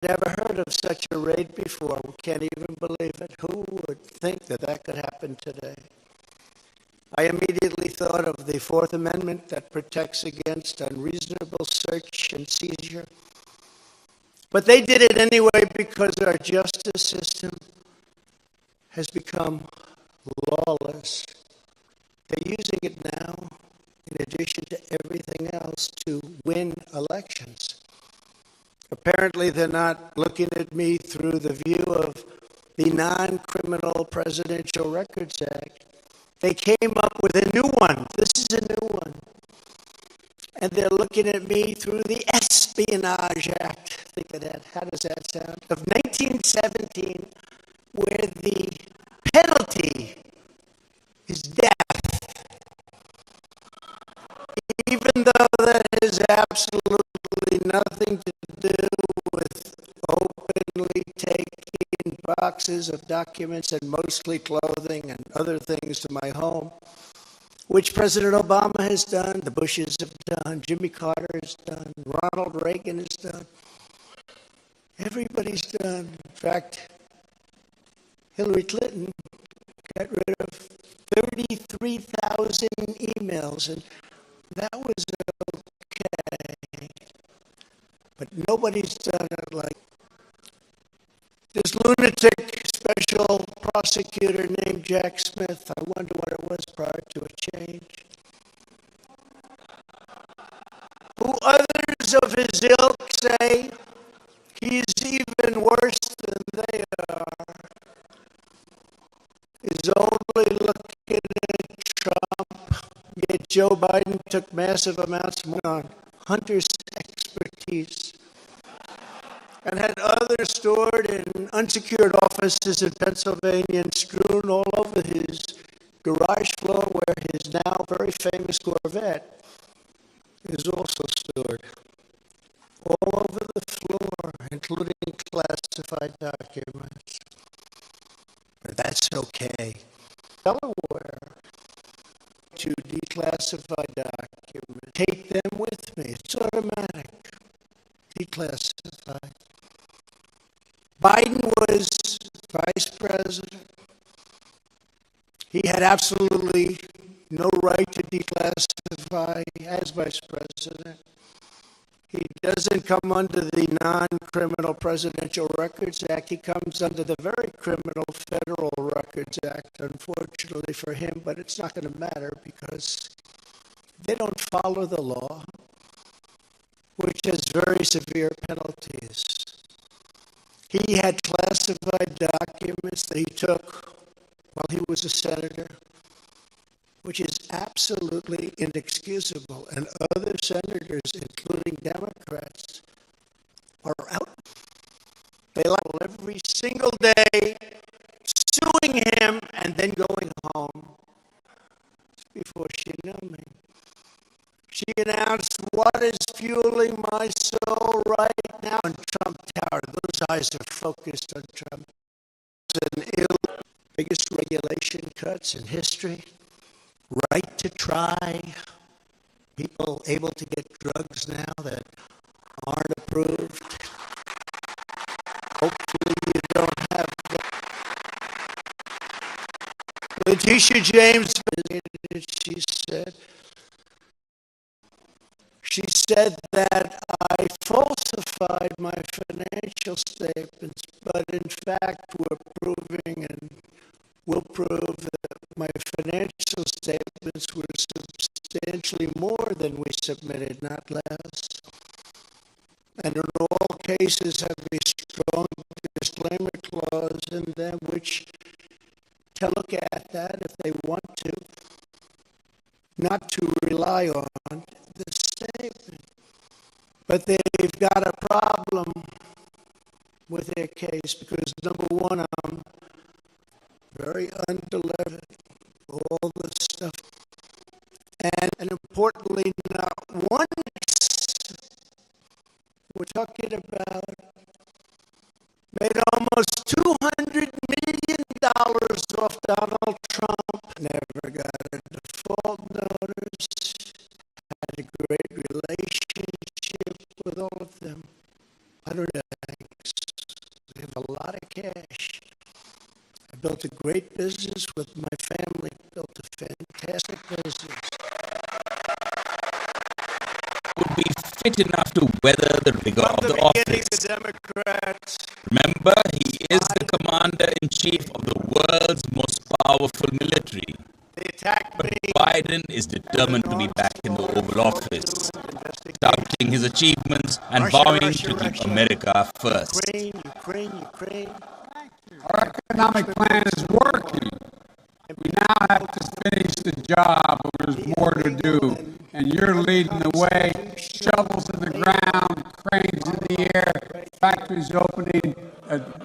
never heard of such a raid before. We can't even believe it. Who would think that that could happen today? I immediately thought of the Fourth Amendment that protects against unreasonable search and seizure. But they did it anyway because our justice system has become lawless. They're using it now, in addition to everything else, to win elections. Apparently, they're not looking at me through the view of the Non-Criminal Presidential Records Act. They came up with a new one. This is a new one. And they're looking at me through the Espionage Act. Think of that. How does that sound? Of 1917, where the penalty is death. Even though that has absolutely nothing to do with openly taking boxes of documents and mostly clothing and other things to my home, which President Obama has done, the Bushes have done, Jimmy Carter has done, Ronald Reagan has done. Everybody's done. In fact, Hillary Clinton got rid of 33,000 emails, and that was okay. But nobody's done it like this lunatic special prosecutor named Jack Smith. I wonder what it was prior to a change. Who others of his ilk say he's even worse than they are, is only looking at Trump, yet Joe Biden took massive amounts of money on Hunter's expertise and had others stored in unsecured offices in Pennsylvania and strewn all over his garage floor where his now very famous Corvette is also stored. All over the floor, including classified documents. But that's okay. Delaware, to declassify documents, take them with me. It's automatic. Declassified. Biden was vice president. He had absolutely no right to declassify as vice president. He doesn't come under the Non-Criminal Presidential Records Act. He comes under the very criminal Federal Records Act, unfortunately for him, but it's not going to matter because they don't follow the law, which has very severe penalties. He had classified documents that he took while he was a senator, which is absolutely inexcusable. And other senators, including Democrats, are out. They lie every single day, suing him and then going home. Before she knew me, she announced, "What is fueling my soul right now?" On Trump Tower, those eyes are focused on Trump. It's an biggest regulation cuts in history. Right to try. People able to get drugs now that aren't approved. Hopefully you don't have that. Letitia James, she said that I falsified my financial statements, but in fact we're proving and will prove that my financial statements were substantially more than we submitted, not less. And in all cases have a strong disclaimer clause in them which to look at that if they want to, not to rely on the statement. But they've got a problem with their case because, number one, I'm very undelivered, all this stuff. And importantly, not once we're talking about made almost $200 million off Donald Trump, never got a default notice, had a great relationship with all of them. 100 banks. built a great business with my family, built a fantastic business. Would be fit enough to weather the rigor From of the the beginning, office. the Democrats, Remember, he is the commander-in-chief of the world's most powerful military. they attacked But me. Biden is determined to be back in the Oval Office, touting his achievements and vowing to keep America first. Ukraine. Our economic plan is working. We now have to finish the job, but there's more to do. And you're leading the way. Shovels in the ground, cranes in the air, factories opening,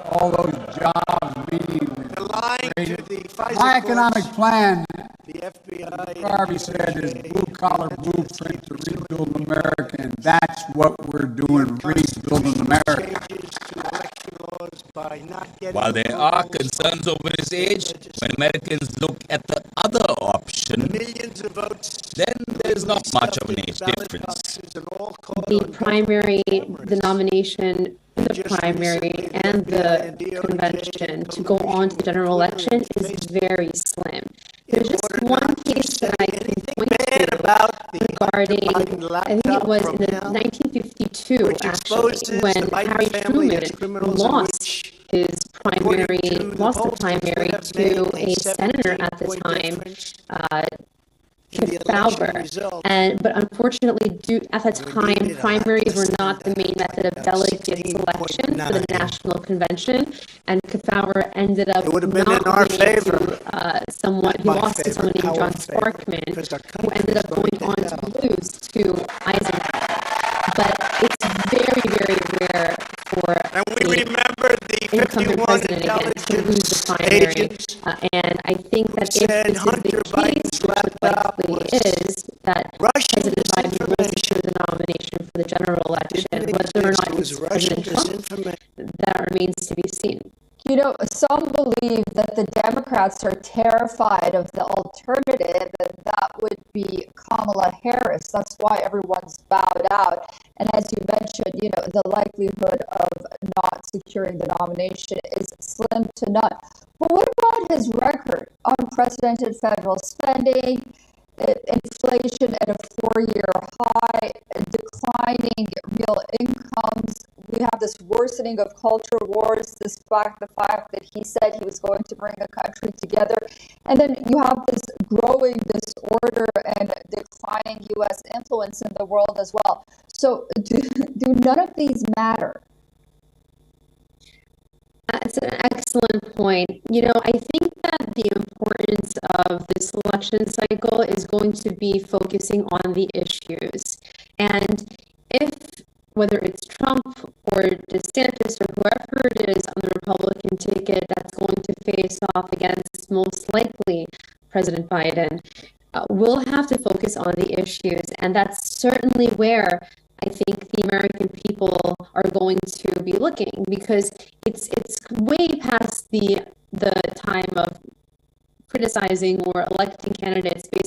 all those jobs being created. My economic plan, The FBI, Harvey said, is blue-collar blueprint to rebuild America, and that's what we're doing, rebuilding America. changes to election laws by not getting While there are approvals concerns over his age, when Americans look at the other option, millions of votes. then there is not much of an age Ballot difference. boxes and all caught The on primary, cameras. the nomination, the primary, and the convention to go on to the general election is very slim. There's just one case that I can point Bad to about the regarding, Biden I think it laptop was from in him, 1952, which actually, exposes when the Biden Harry family as Truman criminals in lost which, his primary, according to the lost the pollsters, primary would have to made a senator at the 17-point time, difference Kip in the election Fowler. result. But unfortunately, at the time, needed a lot primaries were less not than the main that, method of about delegate selection for the 16.9. National Convention, and Kip Fowler ended up It would have been not in our winning favor. to someone, he My lost to favor, someone named our John favor, Sparkman, because our who country ended is up going on going to down. lose to Eisenhower. But it's very, very rare for And we a remember the incumbent 51 president again to lose the intelligence primary. agents And I think that if said this is Hunter the case, Biden's which it laptop likely was is, that Russian President Biden will disinformation. secure the nomination for the general election, Didn't whether or exist. not It was it's Russian President Trump, disinformation. that remains to be seen. You know, some believe that the Democrats are terrified of the alternative, and that would be Kamala Harris. That's why everyone's bowed out. And as you mentioned, you know, the likelihood of not securing the nomination is slim to none. But what about his record? Unprecedented federal spending, inflation at a 4-year high, declining real incomes. We have this worsening of culture wars, the fact that he said he was going to bring the country together. And then you have this growing disorder and declining U.S. influence in the world as well. So do none of these matter? That's an excellent point. You know, I think that the importance of this election cycle is going to be focusing on the issues. And if, whether it's Trump or DeSantis or whoever it is on the Republican ticket that's going to face off against most likely President Biden, we'll have to focus on the issues. And that's certainly where I think the American people are going to be looking, because it's way past the time of criticizing or electing candidates based